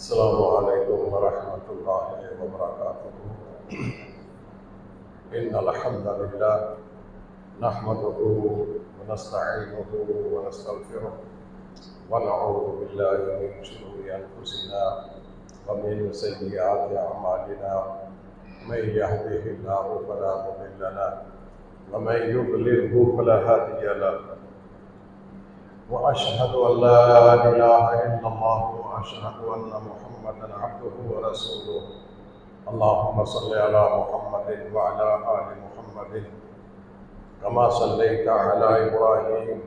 अस्सलामु अलैकुम वरहमतुल्लाहि वबरकातुहू। इन्नल हम्दलिल्लाह नहमदुहू व नस्तईनुहु व नस्तगफिरुह व नऊज़ु बिल्लाहि मिन शुरूरि अनफुसिना व मिन सय्यिआति अअमालिना। मन यहदिहिल्लाहु फला मुदिल्ल लहु व मन युद्लिल्हु फला हादिय लहु। वअशहदु अल्ला इलाहा इल्लल्लाह व अशहदु अन्न मुहम्मदन अब्दुहु व रसूलुहु। अल्लाहुम्मा सल्लि अला मुहम्मदिन व अला आलि मुहम्मदिन कमा सल्लैता अला इब्राहीम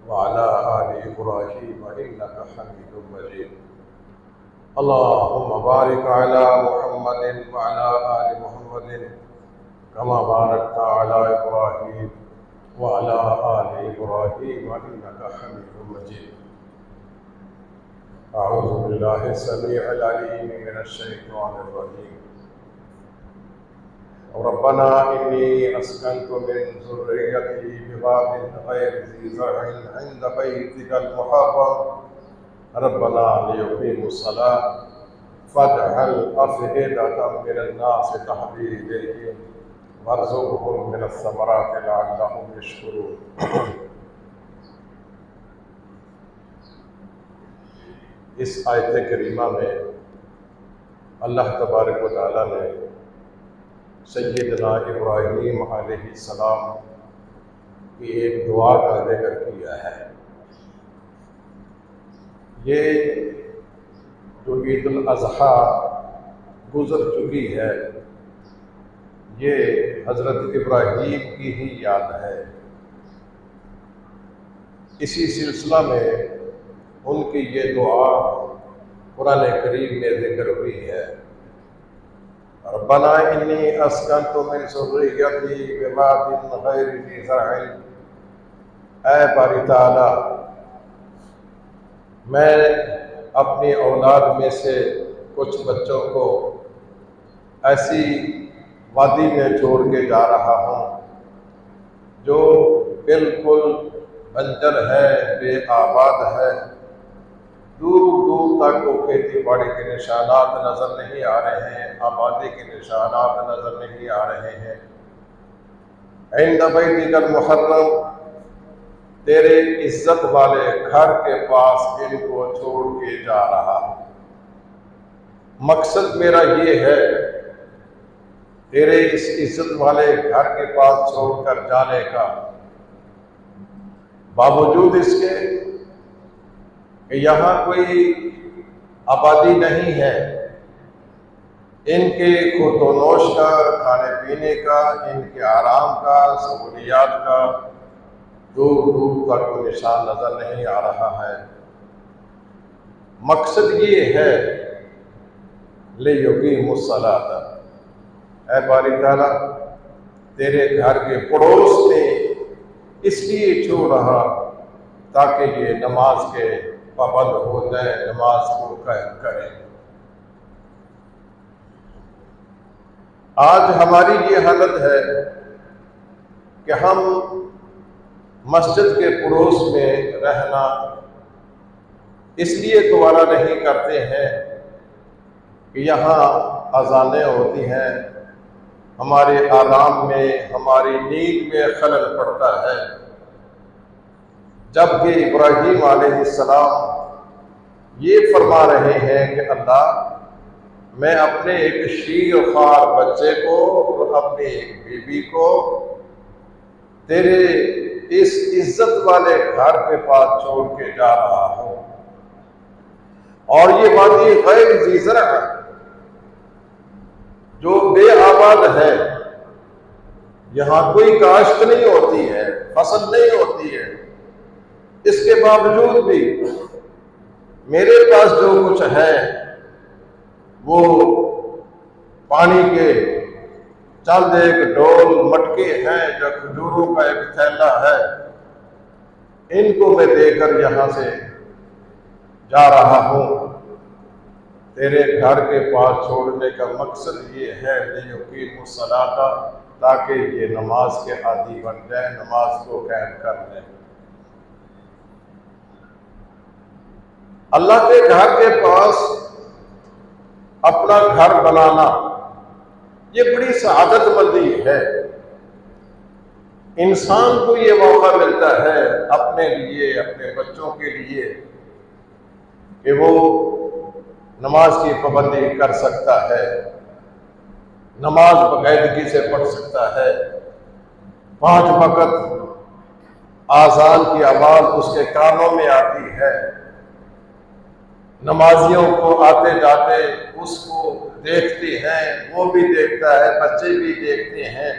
व अला आलि इब्राहीम इन्नका हमीदुम मजीद। अल्लाहुम्मा बारिक अला मुहम्मदिन व अला आलि मुहम्मदिन कमा बारकता अला इब्राहीम व अला आलि इब्राहीम इन्नका हमीदुम मजीद। अऊज़ु बिल्लाहि समीउल अलीम मिनश शैतानिर रजीम। रब्बना इन्नी अस्कनतु मिन ज़ुर्रिय्यती बिवादिन गैरि ज़ी ज़रअन इंद बैतिकल मुहर्रम रब्बना लियुक़ीमुस्सलाह फजअल अफ़इदतम मिनन नासि तहवी इलैहिम वरज़ुक़हुम मिनस समराति लअल्लहुम यशकुरून। इस आयत करीमा में अल्लाह तबारक व तआला ने सय्यदना इब्राहीम अलैहिस्सलाम की एक दुआ का ज़िक्र किया है। ये जो ईद उल अज़हा गुज़र चुकी है, ये हज़रत इब्राहीम की ही याद है। इसी सिलसिला में उनकी ये दुआ कुरान करीम में ज़िक्र हुई है। रब्बना इन्नी अस्कनतु मिन ज़ुर्रिय्यती बिवादिन गैरि ज़ी ज़रअन। ऐ बारी ताला, मैं अपनी औलाद में से कुछ बच्चों को ऐसी वादी में छोड़ के जा रहा हूँ जो बिल्कुल बंजर है, बेआबाद है। दूर दूर तक को खेती बाड़ी के निशानात नज़र नहीं आ रहे हैं, आबादी के निशानात नज़र नहीं आ रहे हैं। इंद बैतिकल मुहर्रम, तेरे इज्जत वाले घर के पास इनको छोड़ के जा रहा हूँ। मकसद मेरा ये है, तेरे इस इज्जत वाले घर के पास छोड़कर जाने का, बावजूद इसके कि यहाँ कोई आबादी नहीं है, इनके खुर्दोनोश का, खाने पीने का, इनके आराम का, सहूलियात का दूर दूर तक कोई निशान नजर नहीं आ रहा है। मकसद ये है लियुक़ीमुस्सलात, ऐ बारी ताला, तेरे घर के पड़ोस में इसलिए छोड़ रहा ताकि ये नमाज के पाबंद हो जाए, नमाज को कायम करें। आज हमारी ये हालत है कि हम मस्जिद के पड़ोस में रहना इसलिए दोबारा नहीं करते हैं कि यहाँ अज़ानें होती हैं, हमारे आराम में, हमारी नींद में खलल पड़ता है। जबकि इब्राहीम अलैहिस्सलाम ये फरमा रहे हैं कि अल्लाह, मैं अपने एक शीरख्वार बच्चे को और अपनी एक बीबी को तेरे इस इज्जत वाले घर के पास छोड़ के जा रहा हूँ। और ये वादी गैर ज़ी ज़रअन, जो बेआबाद है, यहाँ कोई काश्त नहीं होती है, फसल नहीं होती है। इसके बावजूद भी मेरे पास जो कुछ है वो पानी के चंद एक डोल मटके हैं, जो खजूरों का एक थैला है, इनको मैं देकर यहाँ से जा रहा हूँ। तेरे घर के पास छोड़ने का मकसद ये है लियुक़ीमुस्सलात, ताकि ये नमाज के आदी बन जाए, नमाज को कायम कर लें। अल्लाह के घर के पास अपना घर बनाना, ये बड़ी सआदतमंदी है। इंसान को ये मौका मिलता है अपने लिए, अपने बच्चों के लिए, कि वो नमाज की पाबंदी कर सकता है, नमाज बाकायदगी से पढ़ सकता है, 5 वक्त आज़ान की आवाज़ उसके कानों में आती है, नमाजियों को आते जाते उसको देखते हैं, वो भी देखता है, बच्चे भी देखते हैं।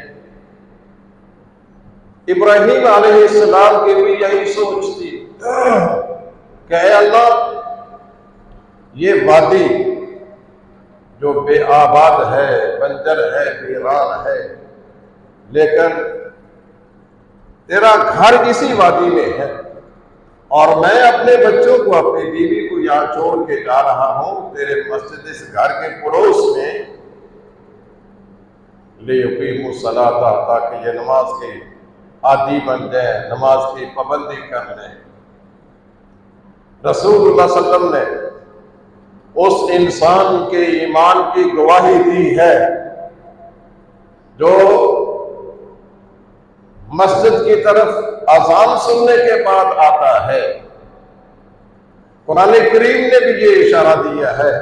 इब्राहीम अलैहिस्सलाम की भी यही सोच थी कि अल्लाह, ये वादी जो बेआबाद है, बंजर है, वीरान है, लेकिन तेरा घर इसी वादी में है और मैं अपने बच्चों को, अपनी बीवी को यहाँ छोड़ के जा रहा हूं तेरे मस्जिद इस घर के पड़ोस में, लियुकीमु सलाता, ताकि ये नमाज के आदी बन जाए, नमाज की पाबंदी कर लें। रसूलुल्लाह सल्लल्लाहु अलैहि वसल्लम ने उस इंसान के ईमान की गवाही दी है जो मस्जिद की तरफ अज़ान सुनने के बाद आता है। कुरान करीम ने भी ये इशारा दिया है,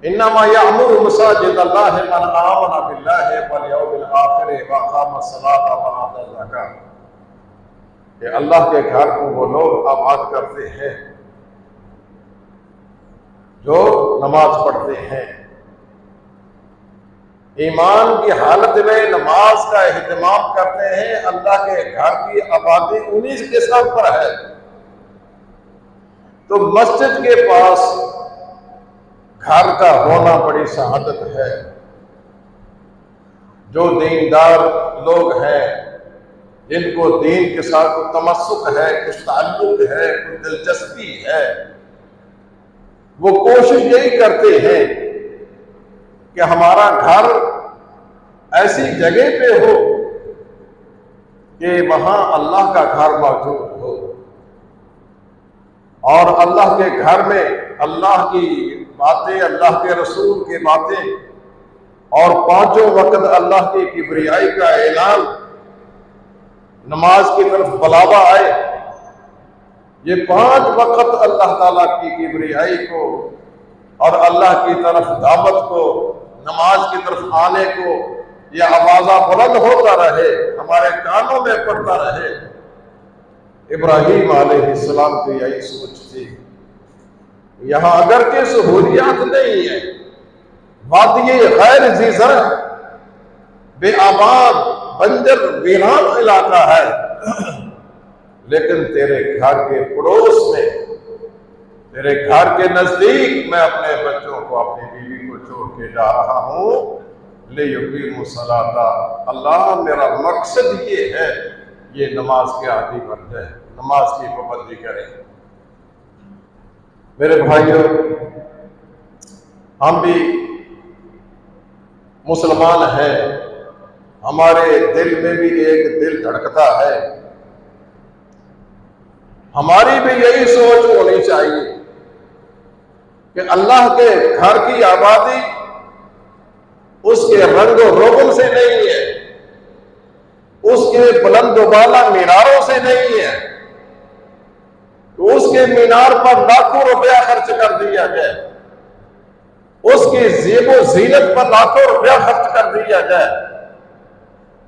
इन्नमा यअमुरु मसाजिद अल्लाह मन आमना बिल्लाहि वल यौमिल आखिर व अक़ाम अस्सलाता व आता ज़कात, कि अल्लाह के घर को वो लोग आबाद करते हैं जो नमाज पढ़ते हैं। ईमान की हालत में नमाज का एहतमाम करते हैं। अल्लाह के घर की आबादी उन्हीं के सब पर है। तो मस्जिद के पास घर का होना बड़ी शहादत है। जो दीनदार लोग हैं, जिनको दीन के साथ कुछ तमस्सुक है, कुछ ताल्लुक है, कुछ दिलचस्पी है, वो कोशिश यही करते हैं कि हमारा घर ऐसी जगह पे हो कि वहां अल्लाह का घर मौजूद हो और अल्लाह के घर में अल्लाह की बातें, अल्लाह के रसूल की बातें और 5 वक्त अल्लाह की किबरियाई का ऐलान, नमाज की तरफ बुलावा आए। ये 5 वक्त अल्लाह ताला की किबरियाई को और अल्लाह की तरफ दावत को, नमाज की तरफ आने को, यह आवाज़ा बुलंद होता रहे, हमारे कानों में पड़ता रहे। इब्राहीम अलैहिस्सलाम की यही सोच थी। यहाँ अगर के सहूलियात नहीं है, वादी गैर ज़ीज़र, बेआबाद, बंजर, वीरान इलाका है, लेकिन तेरे घर के पड़ोस में, तेरे घर के नजदीक मैं अपने बच्चों को, अपनी बीवी को छोड़ के जा रहा हूं। लियुकीमु सलाता, अल्लाह मेरा मकसद ये है, ये नमाज के आदी बन जाए, नमाज की पाबंदी करें। मेरे भाइयों, हम भी मुसलमान हैं, हमारे दिल में भी एक दिल धड़कता है। हमारी भी यही सोच होनी चाहिए कि अल्लाह के घर की आबादी उसके रंगो रोगन से नहीं है, उसके बुलंद बाला मीनारों से नहीं है, तो उसके मीनार पर लाखों रुपया खर्च कर दिया जाए, उसकी ज़ेबो ज़ीनत पर लाखों रुपया खर्च कर दिया जाए।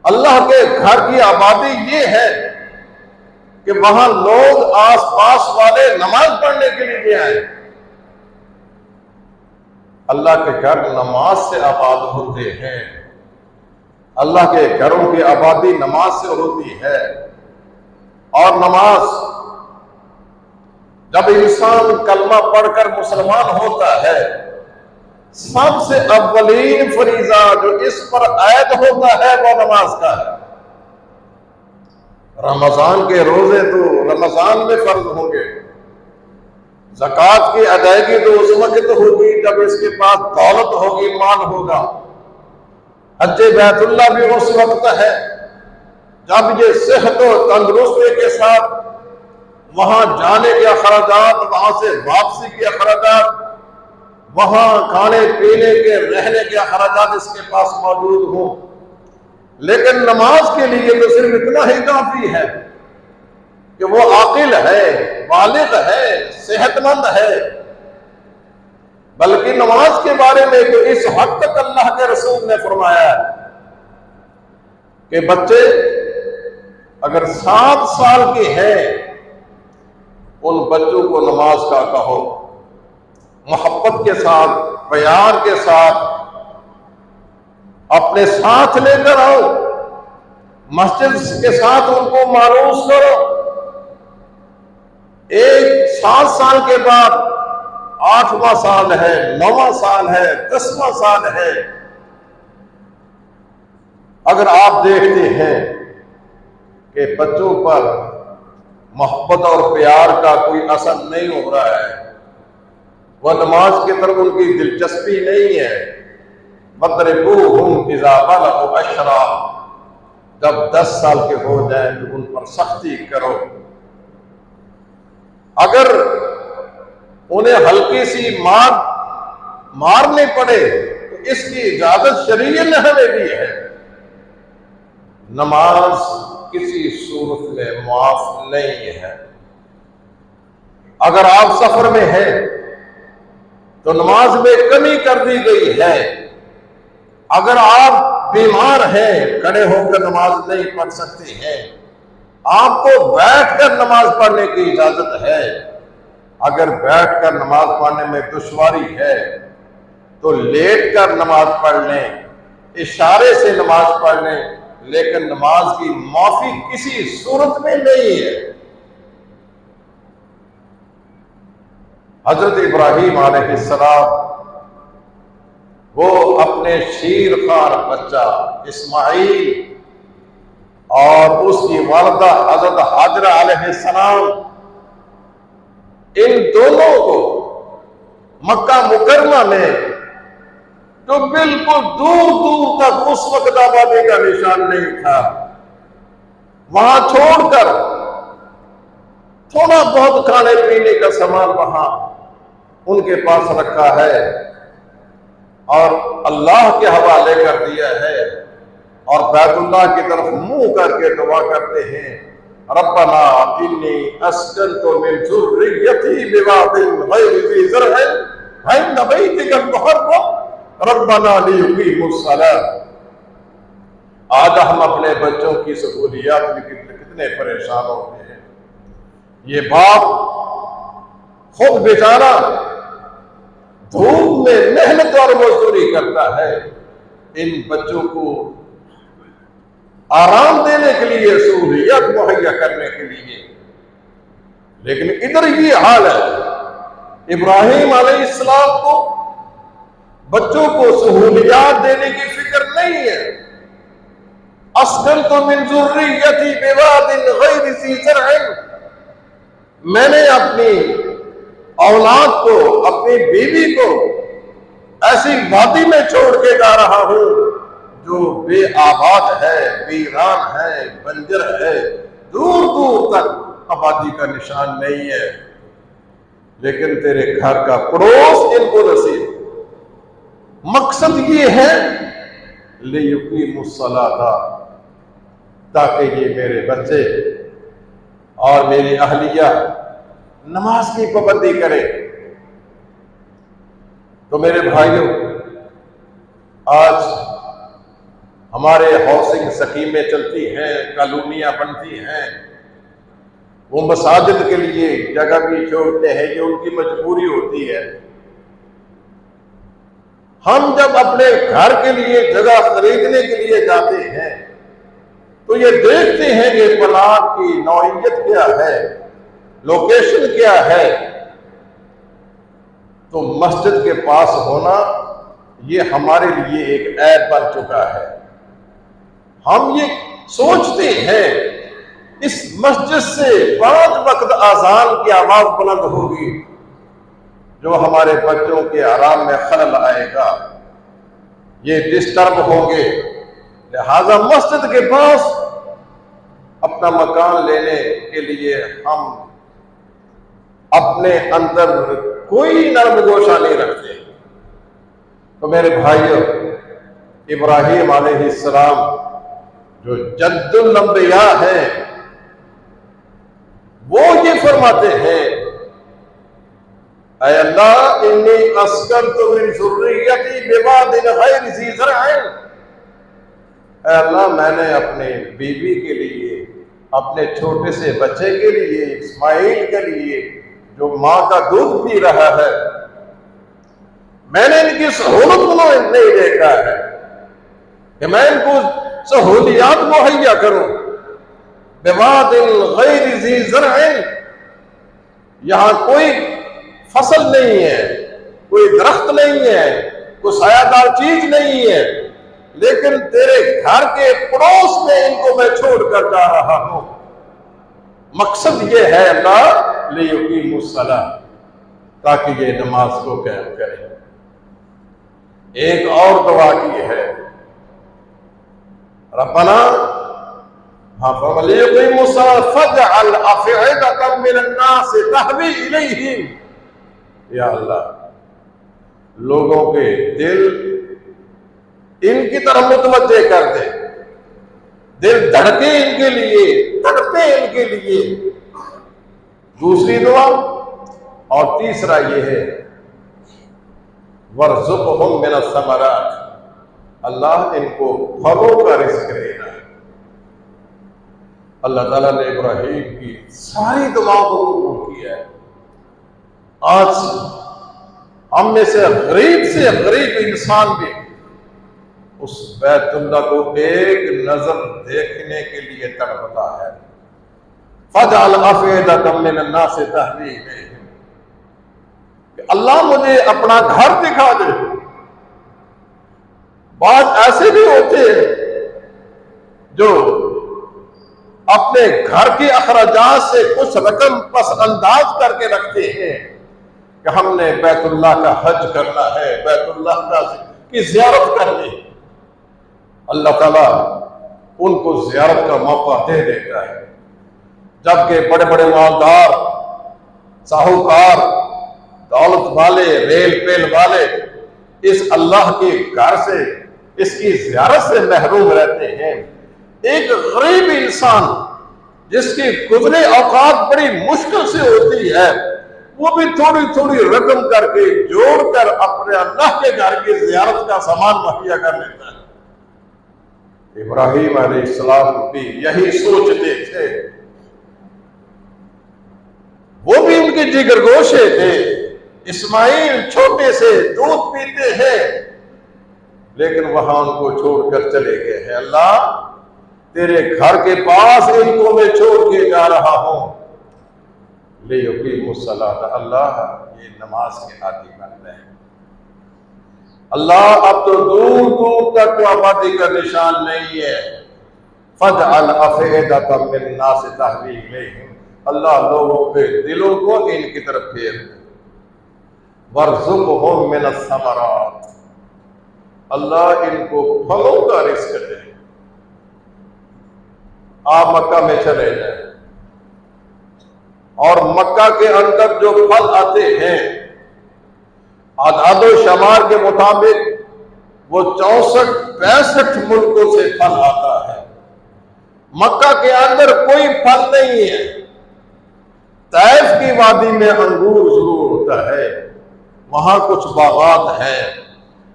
अल्लाह के घर की आबादी ये है कि वहां लोग आसपास वाले नमाज पढ़ने के लिए आए। अल्लाह के घर नमाज से आबाद होते हैं। अल्लाह के घरों की आबादी नमाज से होती है। और नमाज, जब इंसान कलमा पढ़कर मुसलमान होता है, सबसे अव्वलीन फरीजा जो इस पर आयद होता है वो नमाज का है। रमजान के रोजे तो रमजान में फर्ज होंगे, ज़कात की अदायगी तो उस वक्त होगी जब इसके पास दौलत होगी, माल होगा। हज्जे बैतुल्लाह भी उस वक्त है जब ये सेहत और तंदुरुस्ती के साथ वहां जाने के अखराजात, वहां से वापसी के अखराजात, वहां खाने पीने के रहने के अखराजात इसके पास मौजूद हो, लेकिन नमाज के लिए तो सिर्फ इतना ही काफी है कि वो आकिल है, बालिग है, सेहतमंद है। बल्कि नमाज के बारे में तो इस हद तक अल्लाह के रसूल ने फरमाया है कि बच्चे अगर 7 साल के हैं, उन बच्चों को नमाज का कहो, मोहब्बत के साथ, प्यार के साथ अपने साथ लेकर आओ, मस्जिद के साथ उनको मारूफ करो। 7 साल के बाद 8वां साल है, 9वां साल है, 10वां साल है, अगर आप देखते हैं कि बच्चों पर मोहब्बत और प्यार का कोई असर नहीं हो रहा है, वह नमाज की तरफ उनकी दिलचस्पी नहीं है, वद्रिबूहुम इज़ा बलगू अशरा, जब 10 साल के हो जाए तो उन पर सख्ती करो। अगर उन्हें हल्की सी मारनी पड़े तो इसकी इजाजत शरीयत ने हमें दी है। नमाज किसी सूरत में मुआफ नहीं है। अगर आप सफर में हैं तो नमाज में कमी कर दी गई है। अगर आप बीमार हैं, खड़े होकर नमाज नहीं पढ़ सकते हैं, आपको बैठकर नमाज पढ़ने की इजाजत है। अगर बैठकर नमाज पढ़ने में दुश्वारी है तो लेटकर नमाज पढ़ लें, इशारे से नमाज पढ़ लें, लेकिन नमाज की माफी किसी सूरत में नहीं है। हजरत इब्राहीम अलैहिस्सलाम वो अपने शीरखार बच्चा इस्माइल और उसकी वालिदा हजरत हाजरा अलैहिस्सलाम, इन दोनों को मक्का मुकरमा में जो बिल्कुल दूर दूर तक उस वक्त आबादी का निशान नहीं था, वहां छोड़कर थोड़ा बहुत खाने पीने का सामान वहां उनके पास रखा है और अल्लाह के हवाले कर दिया है और बैतुल्लाह की तरफ मुंह करके दुआ करते हैं, रब्बना इन्नी अस्कनतु मिन ज़ुर्रिय्यती बिवादिन गैरि ज़ी ज़रअन इंद बैतिकल मुहर्रम रब्बना लियुक़ीमुस्सलाह। आज हम अपने बच्चों की सहूलियात में कितने परेशान होते हैं। ये बाप खुद बेचारा धूप में मेहनत और मजदूरी करता है इन बच्चों को आराम देने के लिए, सहूलियत मुहैया करने के लिए, लेकिन इधर ये हाल है। इब्राहीम अलैहिस्सलाम को बच्चों को सहूलियत देने की फिक्र नहीं है। अस्कनतु मिन ज़ुर्रिय्यती बिवादिन गैरि ज़ी ज़रअन, मैंने अपनी औलाद को, अपनी बीवी को ऐसी वादी में छोड़ के जा रहा हूं जो बेआबाद है, वीरान है, बंजर है, दूर दूर तक आबादी का निशान नहीं है, लेकिन तेरे घर का पड़ोस इनको नसीब। मकसद ये है लियुक़ीमुस्सलाह, ताकि ये मेरे बच्चे और मेरी अहलिया नमाज की पाबंदी करें। तो मेरे भाइयों, आज हमारे हाउसिंग स्कीमें चलती हैं, कॉलोनियां बनती हैं, वो मसाजिद के लिए जगह भी छोड़ते हैं, ये उनकी मजबूरी होती है। हम जब अपने घर के लिए जगह खरीदने के लिए जाते हैं तो ये देखते हैं कि प्लाट की नौइयत क्या है, लोकेशन क्या है। तो मस्जिद के पास होना ये हमारे लिए एक ऐब बन चुका है। हम ये सोचते हैं इस मस्जिद से 5 वक्त अज़ान की आवाज बुलंद होगी जो हमारे बच्चों के आराम में खलल आएगा, ये डिस्टर्ब होंगे। लिहाजा मस्जिद के पास अपना मकान लेने के लिए हम अपने अंदर कोई नरम गोशा नहीं रखते। तो मेरे भाइयों, इब्राहीम अलैहिस्सलाम जो जद्दुल अंबिया है, वो ये फरमाते हैं, ऐ अल्लाह इन्नी अस्कनतु मिन ज़ुर्रिय्यती बिवादिन गैरि ज़ी ज़रअन, ऐ अल्लाह मैंने अपने बीवी के लिए, अपने छोटे से बच्चे के लिए, इस्माइल के लिए, जो माँ का दूध पी रहा है, मैंने इनकी सहूलत को नहीं देखा है कि मैं इनको सहूलियात मुहैया करूं। बिवादिन गैरि ज़ी ज़रअन, यहां कोई फसल नहीं है, कोई दरख्त नहीं है, कोई सायादार चीज नहीं है, लेकिन तेरे घर के पड़ोस में इनको मैं छोड़कर जा रहा हूं। मकसद ये है अल्लाह लियुकीमुस्सलाह, ताकि ये नमाज को कायम करे। एक और दुआ की है, रब्बना फजअल अफ़इदतम मिनन्नास तहवी इलैहिम, या अल्लाह लोगों के दिल इनकी तरफ मुतवज्जे कर दे, दिल धड़के इनके लिए, तड़पे इनके लिए। दूसरी दुआ और तीसरा ये है, वर्ज़ुक़हुम मिनस समरात, अल्लाह इनको फलों का रिज़्क़ देना। अल्लाह ताला ने इब्राहीम की सारी दुआओं को कबूल किया है। आज हम में से गरीब इंसान भी उस बैतुल्लाह को एक नजर देखने के लिए तड़पता है। फजअल अफ़इदतम मिनन्नास तहवी इलैहिम, अल्लाह मुझे अपना घर दिखा दे। बात ऐसे भी होते हैं जो अपने घर के अखराजात से कुछ रकम पस अंदाज करके रखते हैं कि हमने बैतुल्लाह का हज करना है, बैतुल्लाह की ज़ियारत करनी। अल्लाह ताला उनको ज़ियारत का मौका दे देता है, जबकि बड़े बड़े मालदार, साहूकार, दौलत वाले, रेल पेल वाले इस अल्लाह के घर से, इसकी ज़ियारत से महरूम रहते हैं। एक गरीब इंसान जिसकी गुज़रे औकात बड़ी मुश्किल से होती है, वो भी थोड़ी थोड़ी रकम करके जोड़कर अपने अल्लाह के घर की ज़ियारत का सामान मुहैया कर लेता है। इब्राहीम अलैहिस्सलाम भी यही सोचते थे, वो भी उनके जिगरगोशे थे। इस्माइल छोटे से दूध पीते हैं, लेकिन वहां उनको छोड़कर चले गए हैं। अल्लाह तेरे घर के पास इनको मैं छोड़ के जा रहा हूं। लियुकीमुस्सलात, अल्लाह ये नमाज के आदि बन रहे हैं। अल्लाह अब तो दूर दूर तक तो आबादी का निशान नहीं है। फजअल अफ़इदतम मिनन्नास तहवी इलैहिम, अल्लाह लोगों के दिलों को इनकी तरफ फेर दे। वर्ज़ुक़हुम मिनस समरात, अल्लाह इनको फलों का रिज़्क़ दे। आप मक्का में चले जाए और मक्का के अंदर जो फल आते हैं, आदादो शमार के मुताबिक वो 64-65 मुल्कों से फल आता है। मक्का के अंदर कोई फल नहीं है। तैफ की वादी में अंगूर जरूर होता है, वहां कुछ बागात हैं,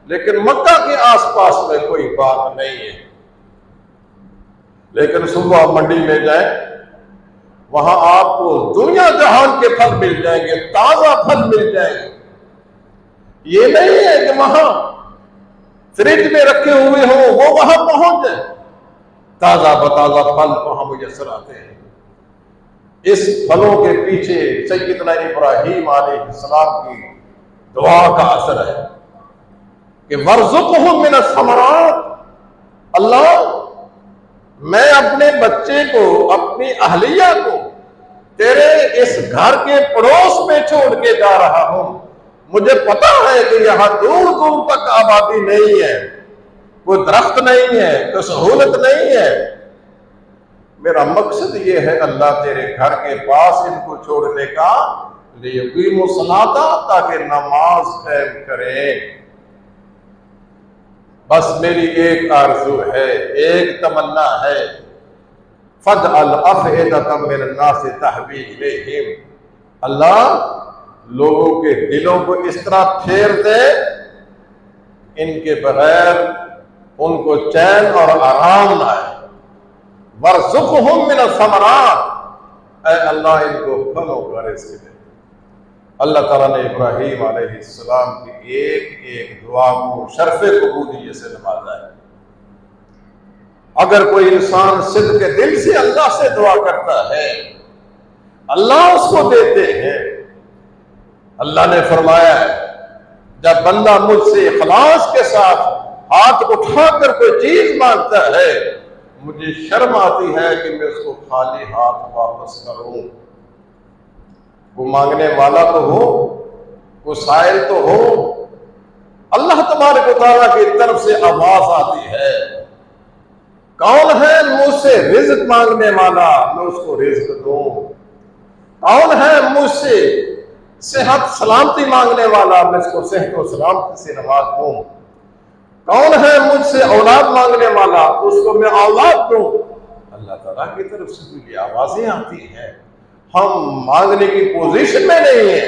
लेकिन मक्का के आसपास में कोई बाग नहीं है। लेकिन सुबह मंडी में जाए, वहां आपको दुनिया जहान के फल मिल जाएंगे, ताजा फल मिल जाएंगे। ये नहीं है कि वहां फ्रिज में रखे हुए हो, वो वहां पहुंच जाए। ताजा बताजा फल वहां मुयस्सर आते हैं। इस फलों के पीछे सैयदना इब्राहीम अलैहिस्सलाम की दुआ का असर है कि वर्ज़ुक़हुम मिनस समरात, अल्लाह मैं अपने बच्चे को, अपनी अहलिया को तेरे इस घर के पड़ोस में छोड़ के जा रहा हूं। मुझे पता है कि यहां दूर दूर तक आबादी नहीं है, कोई दरख्त नहीं है, कोई सहूलत नहीं है। मेरा मकसद ये है अल्लाह तेरे घर के पास इनको छोड़ने का, लियुकीमुस्सलात, ताकि नमाज कायम करें। बस मेरी एक आरज़ू है, एक तमन्ना है, फजअल अफ़इदतम मिनन नास तहवी इलैहिम, अल्लाह लोगों के दिलों को इस तरह फेर दे इनके बगैर उनको चैन और आराम ना आए। वर्ज़ुक़हुम मिनस समरात, ऐ अल्लाह इनको फलों का रिज़्क़ दे। अल्लाह ताला ने इब्राहीम अलैहिस्सलाम की एक एक दुआ को शर्फ़े कबूलियत से नवाजा है। अगर कोई इंसान सिद्क़ के दिल से अल्लाह से दुआ करता है, अल्लाह उसको देते हैं। अल्लाह ने फरमाया है, जब बंदा मुझसे इखलास के साथ हाथ उठाकर कोई चीज मांगता है, मुझे शर्म आती है कि मैं उसको खाली हाथ वापस करूं। वो मांगने वाला तो हो, वो साइल तो हो, अल्लाह तबारक व तआला की तरफ से आवाज आती है, कौन है मुझसे रिज़्क़ मांगने वाला, मैं उसको रिज़्क़ दूं। कौन है मुझसे सेहत सलामती मांगने वाला, मैं उसको सेहत और सलामती से नवाज दूं। कौन है मुझसे औलाद मांगने वाला, उसको मैं औलाद दूं। अल्लाह ताला की तरफ से ये आवाजें आती हैं। हम मांगने की पोजीशन में नहीं है,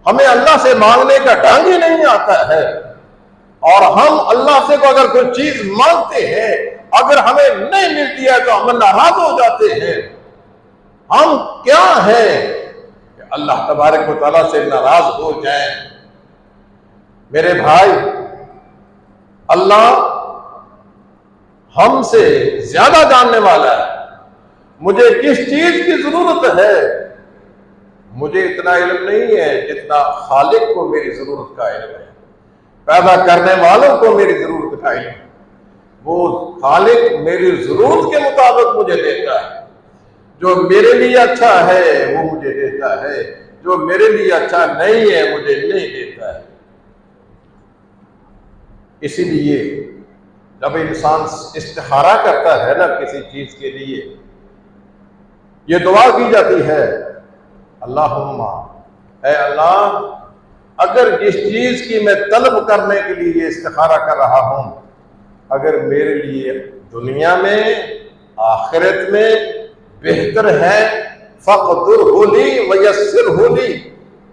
हमें अल्लाह से मांगने का ढंग ही नहीं आता है, और हम अल्लाह से को अगर कोई चीज मांगते हैं, अगर हमें नहीं मिलती है तो हम नाराज हो जाते हैं। हम क्या हैं कि अल्लाह तबारक व तआला से नाराज हो जाए। मेरे भाई, अल्लाह हमसे ज्यादा जानने वाला है। मुझे किस चीज की जरूरत है, मुझे इतना इल्म नहीं है जितना खालिक को मेरी जरूरत का इल्म है, पैदा करने वालों को मेरी जरूरत का इल्म है। वो खालिक मेरी जरूरत के मुताबिक मुझे देता है। जो मेरे लिए अच्छा है वो मुझे देता है, जो मेरे लिए अच्छा नहीं है मुझे नहीं देता है। इसीलिए जब इंसान इस्तिखारा करता है ना किसी चीज के लिए, ये दुआ की जाती है, अल्लाहुम्मा, ऐ अल्लाह, अगर जिस चीज की मैं तलब करने के लिए इस्तिखारा कर रहा हूं, अगर मेरे लिए दुनिया में आखिरत में बेहतर है, फ़क़्दुरहु ली वयस्सिरहु ली,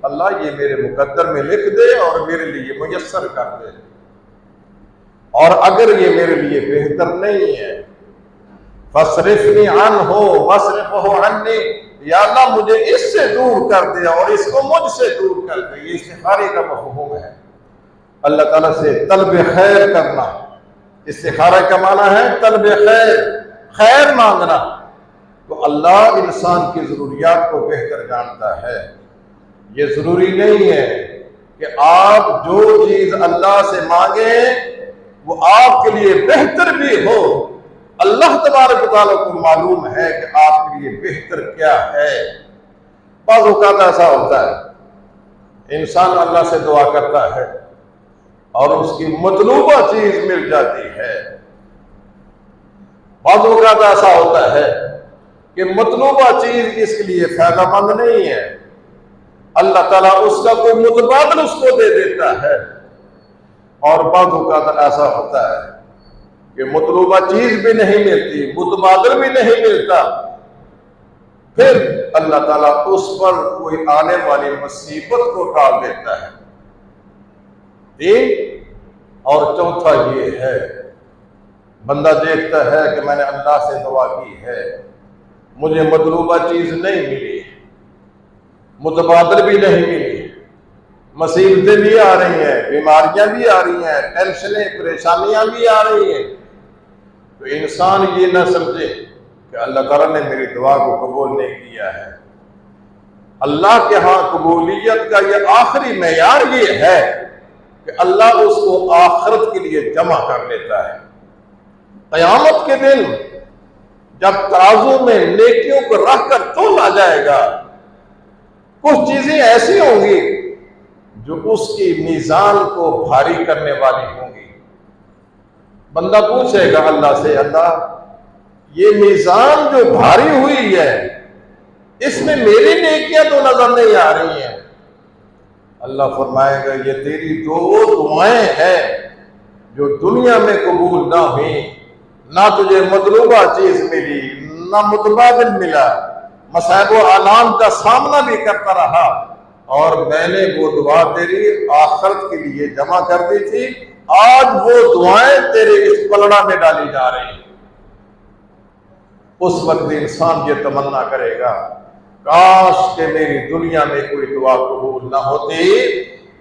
अल्लाह ये मेरे मुकद्दर में लिख दे और मेरे लिए मुयस्सर कर दे। और अगर ये मेरे लिए बेहतर नहीं है, फ़स्रिफ़नी अन्हु वस्रिफ़हु अन्नी, या अल्लाह मुझे इससे दूर कर दे और इसको मुझसे दूर कर दे। ये इस्तिखारे का मफ़हूम है, अल्लाह ताला से तलब खैर करना। इस्तिखारा का माना है तलब खैर, खैर मांगना। तो अल्लाह इंसान की जरूरियात को बेहतर जानता है। ये जरूरी नहीं है कि आप जो चीज अल्लाह से मांगे वो आपके लिए बेहतर भी हो। अल्लाह तबारक व तआला को मालूम है कि आपके लिए बेहतर क्या है। बाज़ औक़ात ऐसा होता है, इंसान अल्लाह से दुआ करता है और उसकी मतलूबा चीज मिल जाती है। बाज़ औक़ात ऐसा होता है कि मतलूबा चीज इसके लिए फायदामंद नहीं है, अल्लाह ताला उसका कोई मुतबादल उसको दे देता है। और बाज़ औक़ात ऐसा होता है कि मतलूबा चीज भी नहीं मिलती, मुतबादल भी नहीं मिलता, फिर अल्लाह ताला उस पर कोई आने वाली मुसीबत को टाल देता है। तीन और चौथा ये है, बंदा देखता है कि मैंने अल्लाह से दुआ की है, मुझे मतलूबा चीज नहीं मिली, मुतबादल भी नहीं मिली, मुसीबतें भी आ रही हैं, बीमारियां भी आ रही हैं, टेंशनें परेशानियां भी आ रही हैं, तो इंसान ये ना समझे कि अल्लाह ताला ने मेरी दुआ को कबूल नहीं किया है। अल्लाह के यहाँ कबूलियत का ये आखिरी मेयार ये है कि अल्लाह उसको आखिरत के लिए जमा कर लेता है। क़यामत के दिन जब तराजू में नेकियों को रख कर तोला जाएगा, कुछ चीजें ऐसी होंगी जो उसकी मीजान को भारी करने वाली होंगी। बंदा पूछेगा अल्लाह से, अल्लाह ये मीजान जो भारी हुई है इसमें मेरी नेकियां तो नजर नहीं आ रही हैं। अल्लाह फरमाएगा ये तेरी दो दुआएं हैं जो दुनिया में कबूल ना हुई, ना तुझे मतलूबा चीज मिली, ना मुतबादिल मिला, मसाइब व आलाम का सामना भी करता रहा, और मैंने वो दुआ तेरी आखिरत के लिए जमा कर दी थी, आज वो दुआएं तेरे इस पलड़ा में डाली जा रही। उस वक्त इंसान ये तमन्ना करेगा, काश के मेरी दुनिया में कोई दुआ कबूल ना होती,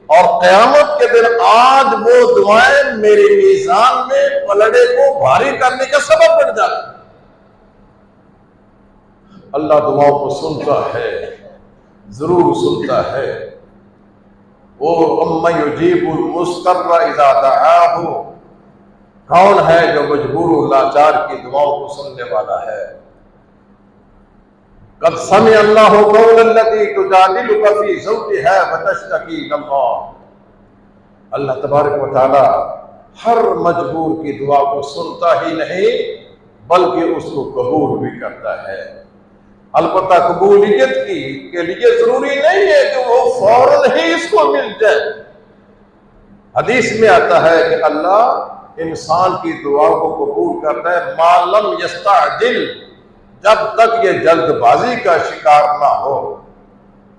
और क़यामत के दिन आज वो दुआएं मेरे मीज़ान में पलड़े को भारी करने का सबब बन जाती। अल्लाह दुआओं को सुनता है, जरूर सुनता है। वो अम्मा युजीबुल मुस्तर्रा इज़ा दआहु, कौन है जो मजबूर लाचार की दुआओं को सुनने वाला है। कद समी अल्लाहु कौलल्लती तुजादिलुका फी ज़ौजिहा व तश्तकी इलल्लाह। अल्लाह तबारक व तआला हर मजबूर की दुआ को सुनता ही नहीं बल्कि उसको कबूल भी करता है। अलबत्ता कबूलियत के लिए जरूरी नहीं है कि वो फौरन ही इसको मिल जाए। हदीस में आता है कि अल्लाह इंसान की दुआ को कबूल करता है मालम यस्ताजिल, जब तक ये जल्दबाजी का शिकार ना हो।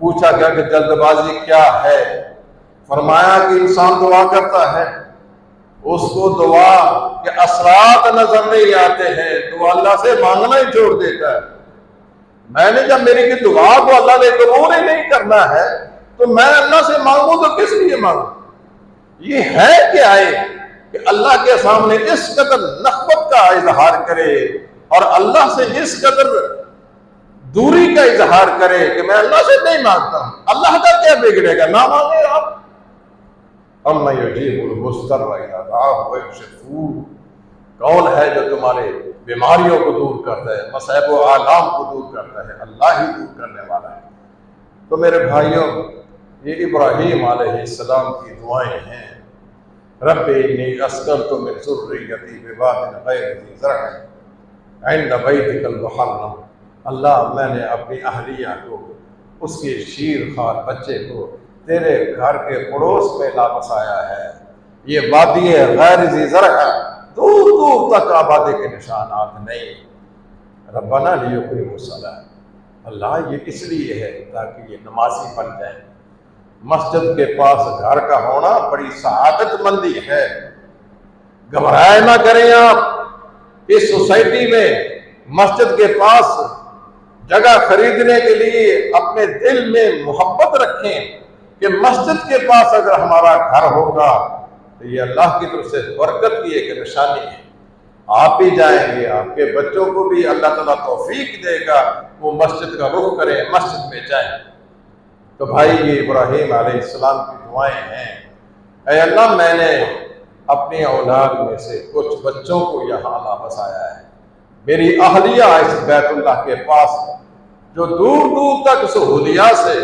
पूछा गया कि जल्दबाजी क्या है? फरमाया कि इंसान दुआ करता है, उसको दुआ के असरात नजर नहीं आते हैं तो अल्लाह से मांगना ही छोड़ देता है। मैंने जब मेरी की दुआ को अल्लाह ने कबूल ही नहीं करना है तो मैं अल्लाह से मांगू तो किस लिए मांगू? ये है क्या है कि अल्लाह के सामने इस कदर नफ़रत का इजहार करे और अल्लाह से इस कदर दूरी का इजहार करे कि मैं अल्लाह से नहीं मांगता हूं। अल्लाह का क्या बिगड़ेगा? ना मांगे आप। अम्मा युजीबुल मुस्तर्रा इज़ा दआहु व यक्शिफु, कौन है जो तुम्हारे बीमारियों को दूर करता है, मसाइब व आलाम को दूर करता है? अल्लाह ही दूर करने वाला है। तो मेरे भाइयों, ये इब्राहीम अलैहिस्सलाम की दुआएं हैं। रब्बी इन्नी अस्कनतु मिन ज़ुर्रिय्यती बिवादिन ग़ैरि ज़ी ज़रअ इंद बैतिकल मुहर्रम। अल्लाह, मैंने अपनी अहलिया को, उसके शीरखार बच्चे को तेरे घर के पड़ोस में ला बसाया है। ये वादी ग़ैर ज़ी ज़रअ, दूर दूर तक आबादी के निशानात नहीं। रब्बना लियुक़ीमुस सलाह, अल्लाह ये इसलिए है ताकि ये नमाजी बन जाए। मस्जिद के पास घर का होना बड़ी सआदतमंदी है। घबराए ना करें आप। इस सोसाइटी में मस्जिद के पास जगह खरीदने के लिए अपने दिल में मोहब्बत रखें कि मस्जिद के पास अगर हमारा घर होगा तो ये अल्लाह की तरफ से बरकत की एक निशानी है। आप भी जाएंगे, आपके बच्चों को भी अल्लाह ताला तौफीक देगा, वो मस्जिद का रुख करें, मस्जिद में जाएं। तो भाई, ये इब्राहीम अलैहिस्सलाम की दुआएं हैं। ऐ अल्लाह, मैंने अपनी औलाद में से कुछ बच्चों को यहाँ ला बसाया है। मेरी अहलिया इस बैतुल्लाह के पास जो दूर दूर तक सहूलियात से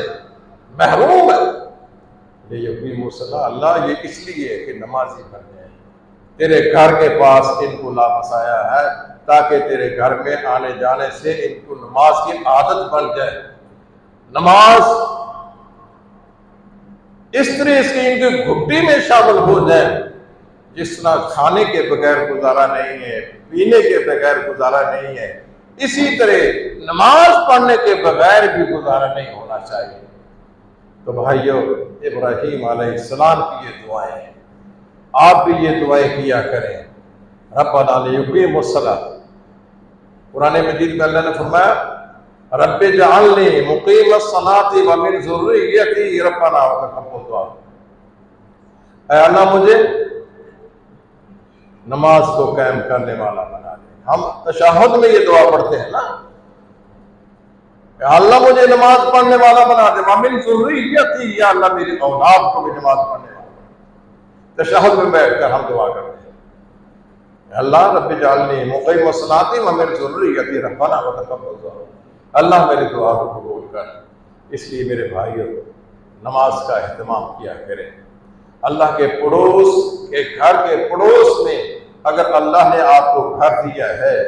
महरूम है, अल्लाह ये इसलिए कि नमाजी बन जाए। तेरे घर के पास इनको ला बसाया है ताकि तेरे घर में आने जाने से इनको नमाज की आदत बन जाए। नमाज इस तरह इसकी इनकी घुट्टी में शामिल हो जाए जिस तरह खाने के बगैर गुजारा नहीं है, पीने के बगैर गुजारा नहीं है, इसी तरह नमाज पढ़ने के बगैर भी गुजारा नहीं होना चाहिए। तो भाइयों, इब्राहीम अलैहिस्सलाम की ये दुआएं हैं, आप भी ये दुआएं किया करें। रब्बना लियुक़ीमुस सलाह, कुरान मजीद में अल्लाह ने फरमाया रब्बि जअलनी मुक़ीमस सलाति व मिन ज़ुर्रिय्यती रब्बना व तक़ब्बल दुआ। ऐ अल्लाह, मुझे नमाज को कायम करने वाला बना दे। हम तशहुद में ये दुआ पढ़ते हैं ना, अल्लाह मुझे नमाज पढ़ने वाला बना दे। व मिन ज़ुर्रिय्यती, या अल्लाह मेरी औलाद को भी नमाज पढ़ने वाला। तशहुद में बैठकर हम दुआ करते हैं, अल्लाह रब्बि जअलनी मुक़ीमस सलाति व मिन ज़ुर्रिय्यती रब्बना व तक़ब्बल दुआ। अल्लाह मेरी दुआ को कबूल कर। इसलिए मेरे भाइयों, नमाज का एहतमाम किया करें। अल्लाह के पड़ोस के घर के पड़ोस में अगर अल्लाह ने आपको घर दिया है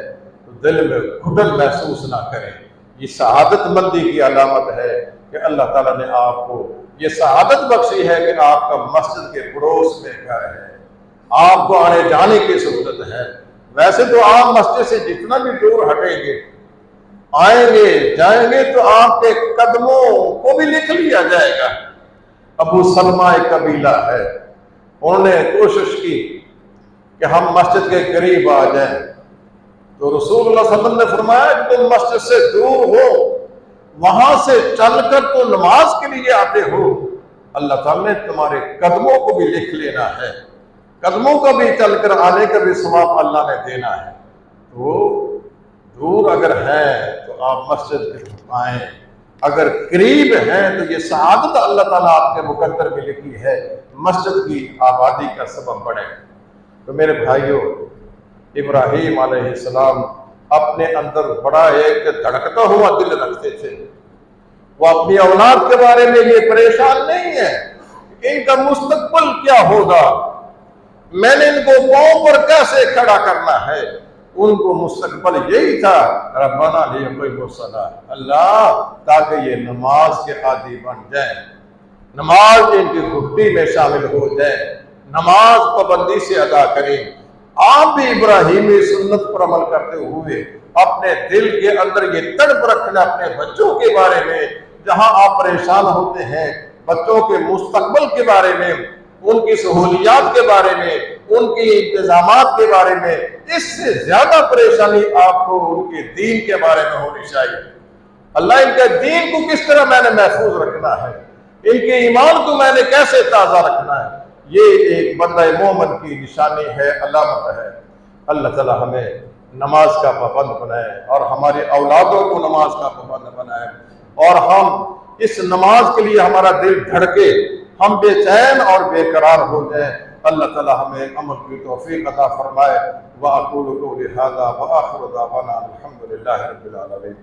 तो दिल में घुटन महसूस ना करें। ये सआदतमंदी की अलामत है कि अल्लाह ताला ने आपको ये सआदत बख्शी है कि आपका मस्जिद के पड़ोस में घर है। आपको आने जाने की सहूलत है। वैसे तो आप मस्जिद से जितना भी दूर हटेंगे, आएंगे जाएंगे तो आपके कदमों को भी लिख लिया जाएगा। अबू सलमा एक कबीला है, उन्होंने कोशिश की कि हम मस्जिद के करीब आ जाएं, तो रसूलुल्लाह सल्लल्लाहु अलैहि वसल्लम ने फरमाया कि तुम मस्जिद से दूर हो, वहां से चलकर तो नमाज के लिए आते हो, अल्लाह ताला ने तुम्हारे कदमों को भी लिख लेना है, कदमों का भी चलकर आने का भी सवाब अल्लाह ने देना है। तो दूर अगर है तो आप मस्जिद आए, अगर करीब हैं तो ये सआदत अल्लाह ताला आपके मुकद्दर में लिखी है, मस्जिद की आबादी का सबब बने। तो मेरे भाइयों, इब्राहीम अलैहिस्सलाम अपने अंदर बड़ा एक धड़कता हुआ दिल रखते थे। वो अपनी औलाद के बारे में ये परेशान नहीं है कि इनका मुस्तकबिल क्या होगा, मैंने इनको पांव पर कैसे खड़ा करना है। उनको मुस्तकबिल यही था, रब्बाना लियक़ीमुस्सलाह, अल्लाह ताकि ये नमाज के आदी बन जाए, नमाज इनकी घुट्टी में शामिल हो जाए, नमाज पाबंदी से अदा करें। आप भी इब्राहीमी सुन्नत पर अमल करते हुए अपने दिल के अंदर ये तड़प रखना अपने बच्चों के बारे में, जहां आप परेशान होते हैं, बच्चों के मुस्तकबिल के बारे में, उनकी सहूलियात के बारे में, उनकी इंतजामात के बारे में, इससे ज्यादा परेशानी आपको उनके दीन के बारे में होनी चाहिए। अल्लाह इनके दीन को किस तरह मैंने महफूज रखना है, इनके ईमान को मैंने कैसे ताज़ा रखना है, ये एक बंदा मोमिन की निशानी है, अलामत है। अल्लाह ताला हमें नमाज का पाबंद बनाए और हमारे औलादों को नमाज का पाबंद बनाए, और हम इस नमाज के लिए हमारा दिल धड़के, हम बेचैन और बेकरार हो जाए। अल्लाह ताला हमें अमल की तौफीक अता फरमाए। व अक़ूलु क़ौली हाज़ा व आख़िरु दअवाना अल्हम्दुलिल्लाहि रब्बिल आलमीन।